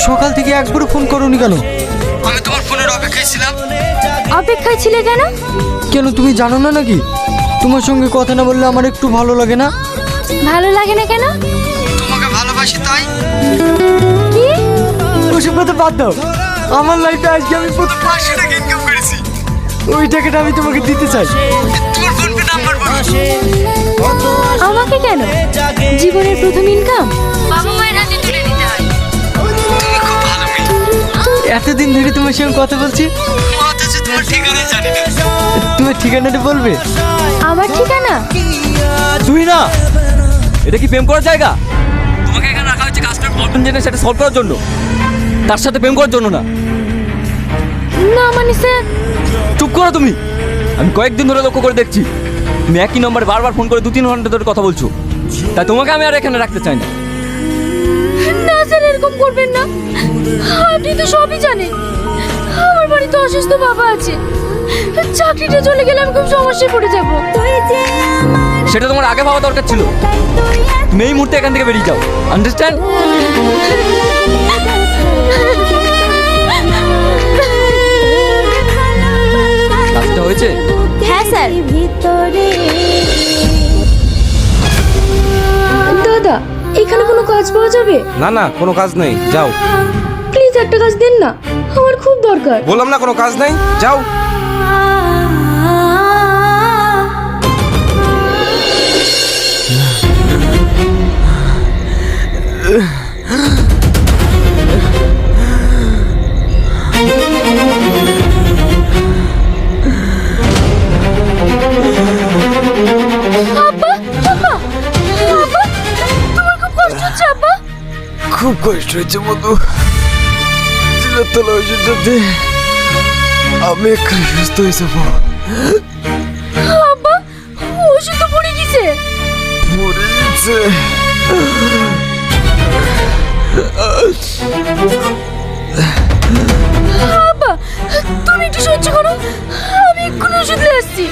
সকাল থেকে একবারও ফোন করোনি কেন? আমি তোমার ফোনের অপেক্ষায় ছিলাম। অপেক্ষায় ছিলে কেন? কেন তুমি জানো না নাকি তোমার সঙ্গে কথা না বললে আমার একটু ভালো লাগে না? ভালো লাগে না কেন? তোমাকে ভালোবাসি তাই। কি? ওসব কথা বাদ দাও। আমার লাইফে আজকে আমি প্রথম 500 টাকা ইনকাম করেছি। ওই টাকাটা আমি তোমাকে দিতে চাই। তোমার ফোন পে নাম্বার বলো। আমাকে কেন? জীবনের প্রথম ইনকাম বাবা মায়ের হাতে তুলে দিতে হয়। তুমি খুব ভালো মেয়ে। এতদিন ধরে তোমার সঙ্গে কথা বলছি অথচ তোমার ঠিকানা জানি না। তোমার ঠিকানাটা বলবে? আমার ঠিকানা? তুই না, এটা কি প্রেম করার জায়গা? তোমাকে এখানে রাখা হয়েছে কাস্টমার প্রবলেম জেনে সেটা সলভ করার জন্য, তার সাথে প্রেম করার জন্য না। না মানে স্যার। চুপ করো তুমি। আমি কয়েকদিন ধরে লক্ষ্য করে দেখছি তুমি একই নম্বরে বারবার ফোন করে 2-3 ঘন্টা ধরে কথা বলছো। তাই তোমাকে আমি আর এখানে রাখতে চাই না। না স্যার, এরকম করবেন না। আপনি তো সবই জানেন। আমার বাড়িতে অসুস্থ বাবা আছে। চাকরিটা চলে গেলে আমি খুব সমস্যায় পড়ে যাব। সেটা তোমার আগে ভাবা দরকার ছিল। তুমি এই মুহূর্তে এখান থেকে বেরিয়ে যাও, আন্ডারস্ট্যান্ড? কাজটা হয়েছে? হ্যাঁ স্যার। দাদা, এখানে কোনো কাজ পাওয়া যাবে? না না, কোনো কাজ নেই, যাও। প্লিজ একটা কাজ দেন না, আমার খুব দরকার। বললাম না কোনো কাজ নেই, যাও। আব্বা, আব্বা, আব্বা, তোমার খুব কষ্ট হচ্ছে আব্বা? খুব কষ্ট হচ্ছে বন্ধু। ওষুধটাতে আমি এক্ষুনি সুস্থ হয়ে যাবো। আব্বা, ওষুধ তো পড়ে গেছে। মরে গেছে। আব্বা, তুমি একটু সহ্য করো, আমি এক্ষুনি ওষুধ নিয়ে আসছি।